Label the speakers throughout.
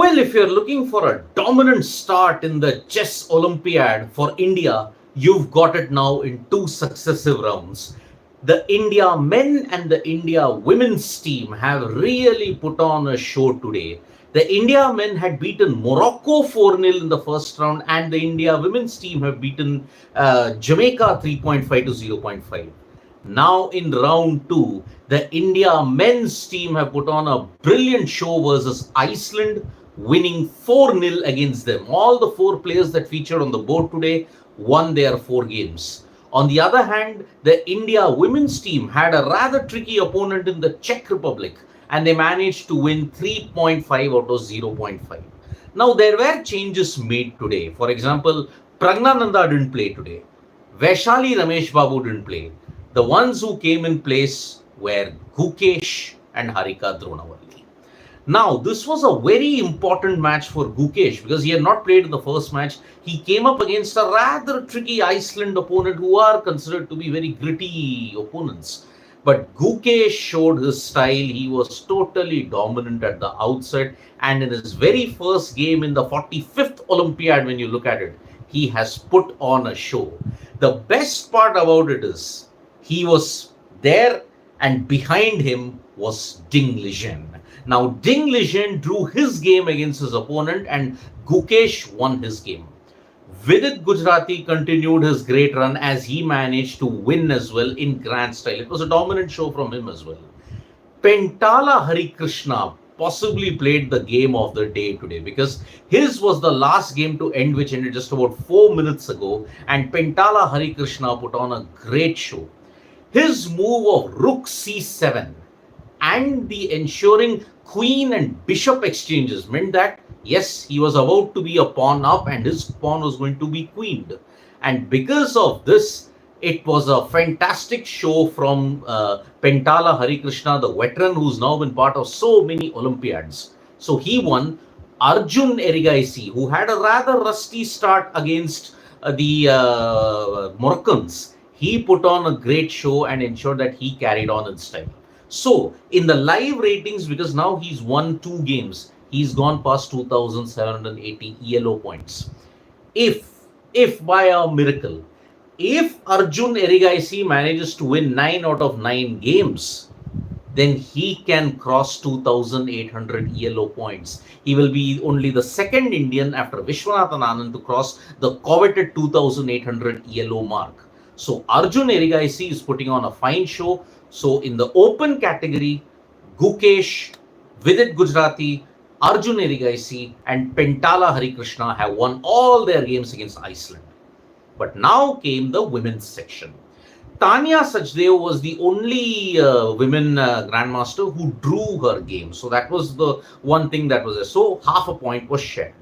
Speaker 1: Well, if you're looking for a dominant start in the chess Olympiad for India, you've got it now in two successive rounds. The India men and the India women's team have really put on a show today. The India men had beaten Morocco 4-0 in the first round, and the India women's team have beaten Jamaica 3.5 to 0.5. Now in round two, the India men's team have put on a brilliant show versus Iceland, winning 4-0 against them. All the four players that featured on the board today won their four games. On the other hand, the India women's team had a rather tricky opponent in the Czech Republic, and they managed to win 3.5 out of 0.5. Now, there were changes made today. For example, Pragnananda didn't play today. Vaishali Ramesh Babu didn't play. The ones who came in place were Gukesh and Harika Dronavalli. Now, this was a very important match for Gukesh because he had not played in the first match. He came up against a rather tricky Iceland opponent who are considered to be very gritty opponents. But Gukesh showed his style. He was totally dominant at the outset. And in his very first game in the 45th Olympiad, when you look at it, he has put on a show. The best part about it is he was there and behind him was Ding Lijen. Now, Ding Lijen drew his game against his opponent and Gukesh won his game. Vidit Gujrati continued his great run as he managed to win as well in grand style. It was a dominant show from him as well. Pentala Harikrishna possibly played the game of the day today because his was the last game to end, which ended just about 4 minutes ago, and Pentala Harikrishna put on a great show. His move of Rook C7 and the ensuring queen and bishop exchanges meant that yes, he was about to be a pawn up and his pawn was going to be queened. And because of this, it was a fantastic show from Pentala Harikrishna, the veteran who's now been part of so many Olympiads. So he won. Arjun Erigaisi, who had a rather rusty start against the Moroccans, he put on a great show and ensured that he carried on in style. So, in the live ratings, because now he's won 2 games, he's gone past 2,780 ELO points. If by a miracle, if Arjun Erigaisi manages to win 9 out of 9 games, then he can cross 2,800 ELO points. He will be only the second Indian after Vishwanathan Anand to cross the coveted 2,800 ELO mark. So, Arjun Erigaisi is putting on a fine show. So, in the open category, Gukesh, Vidit Gujrati, Arjun Erigaisi and Pentala Harikrishna have won all their games against Iceland. But now came the women's section. Tanya Sachdev was the only women grandmaster who drew her game. So that was the one thing that was there. So half a point was shared.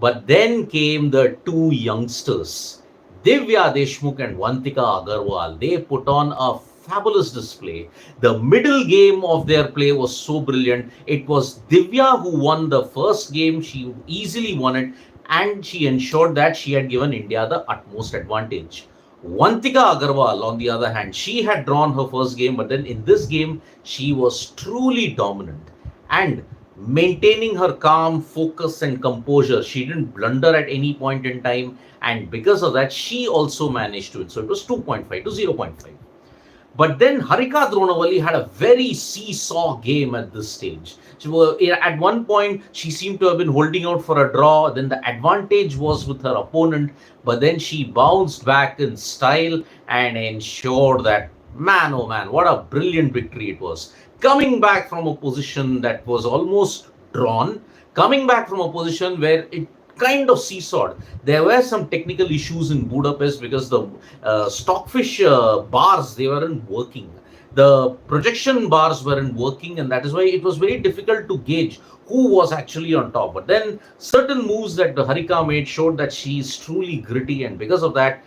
Speaker 1: But then came the two youngsters, Divya Deshmukh and Vantika Agarwal. They put on a fabulous display. The middle game of their play was so brilliant. It was Divya who won the first game. She easily won it and she ensured that she had given India the utmost advantage. Vantika Agarwal, on the other hand, she had drawn her first game, but then in this game, she was truly dominant and maintaining her calm, focus and composure. She didn't blunder at any point in time, and because of that, she also managed to win. So it was 2.5 to 0.5. But then Harika Dronavalli had a very seesaw game at this stage. At one point, she seemed to have been holding out for a draw. Then the advantage was with her opponent. But then she bounced back in style and ensured that, man, oh man, what a brilliant victory it was. Coming back from a position that was almost drawn, coming back from a position where it kind of seesawed. There were some technical issues in Budapest because the stockfish bars, they weren't working. The projection bars weren't working, and that is why it was very difficult to gauge who was actually on top. But then certain moves that Harika made showed that she is truly gritty, and because of that,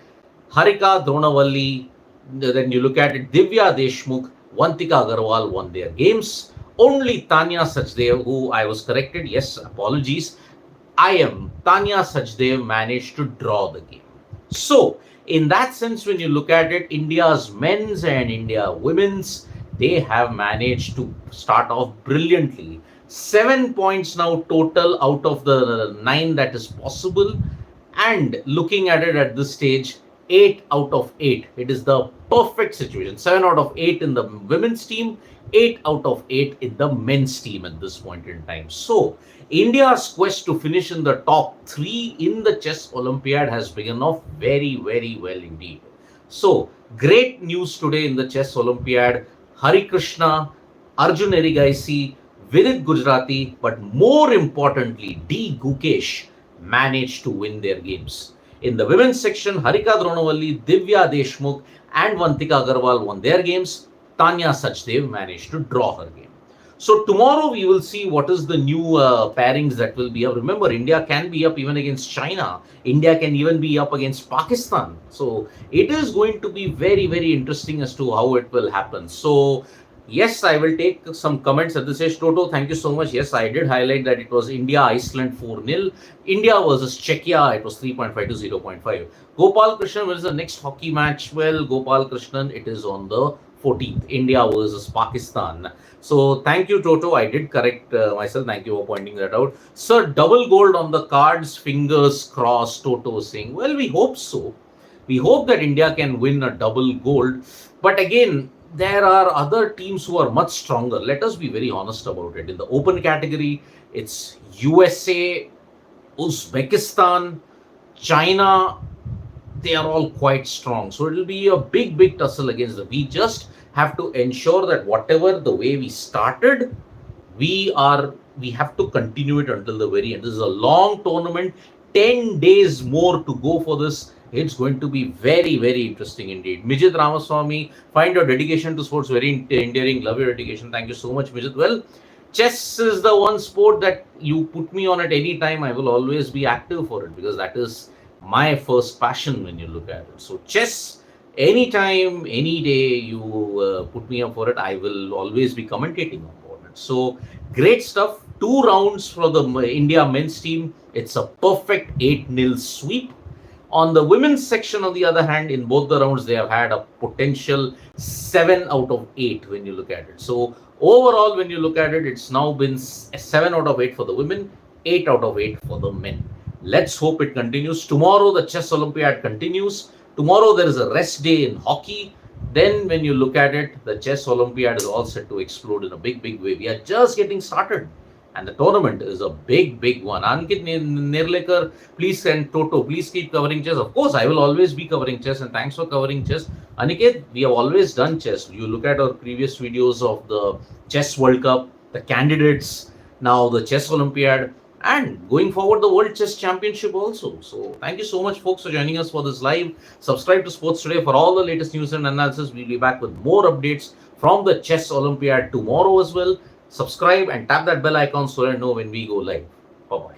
Speaker 1: Harika Dronavalli, then you look at it, Divya Deshmukh, Vantika Agarwal won their games. Only Tanya Sachdev, who I was corrected, yes, apologies, Tanya Sachdev managed to draw the game. So, in that sense, when you look at it, India's men's and India women's, they have managed to start off brilliantly. 7 points now total out of the 9 that is possible. And looking at it at this stage, 8 out of 8. It is the perfect situation. 7 out of 8 in the women's team, 8 out of 8 in the men's team at this point in time. So, India's quest to finish in the top 3 in the chess Olympiad has begun off very, very well indeed. So, great news today in the chess Olympiad. Hari Krishna, Arjun Erigaisi, Vidit Gujarati, but more importantly, D. Gukesh managed to win their games. In the women's section, Harika Dronavalli, Divya Deshmukh, and Vantika Agarwal won their games. Tanya Sachdev managed to draw her game. So tomorrow we will see what is the new pairings that will be up. Remember, India can be up even against China. India can even be up against Pakistan. So it is going to be very, very interesting as to how it will happen. So yes, I will take some comments at this stage. Toto, thank you so much. Yes, I did highlight that it was India-Iceland 4-0. India versus Czechia, it was 3.5 to 0.5. Gopal Krishnan, where is the next hockey match? Well, Gopal Krishnan, it is on the 14th. India versus Pakistan. So thank you, Toto. I did correct myself. Thank you for pointing that out. Sir, double gold on the cards. Fingers crossed, Toto was saying. Well, we hope so. We hope that India can win a double gold. But again, there are other teams who are much stronger. Let us be very honest about it. In the open category, it's USA, Uzbekistan, China. They are all quite strong. So it will be a big, big tussle against them. We just have to ensure that whatever the way we started, we have to continue it until the very end. This is a long tournament, 10 days more to go for this. It's going to be very, very interesting indeed. Mijit Ramaswamy, find your dedication to sports very endearing. Love your dedication. Thank you so much, Mijit. Well, chess is the one sport that you put me on at any time. I will always be active for it because that is my first passion when you look at it. So chess, anytime, any day you put me up for it, I will always be commentating on it. So great stuff. 2 rounds for the India men's team. It's a perfect 8-0 sweep. On the women's section, on the other hand, in both the rounds, they have had a potential 7 out of 8 when you look at it. So overall, when you look at it, it's now been 7 out of 8 for the women, 8 out of 8 for the men. Let's hope it continues. Tomorrow, the chess Olympiad continues. Tomorrow, there is a rest day in hockey. Then when you look at it, the chess Olympiad is all set to explode in a big, big way. We are just getting started. And the tournament is a big, big one. Ankit Nirlekar, please, and Toto, please keep covering chess. Of course, I will always be covering chess, and thanks for covering chess. Aniket, we have always done chess. You look at our previous videos of the Chess World Cup, the candidates, now the Chess Olympiad, and going forward, the World Chess Championship also. So thank you so much, folks, for joining us for this live. Subscribe to Sports Today for all the latest news and analysis. We'll be back with more updates from the Chess Olympiad tomorrow as well. Subscribe and tap that bell icon so you know when we go live. Bye-bye.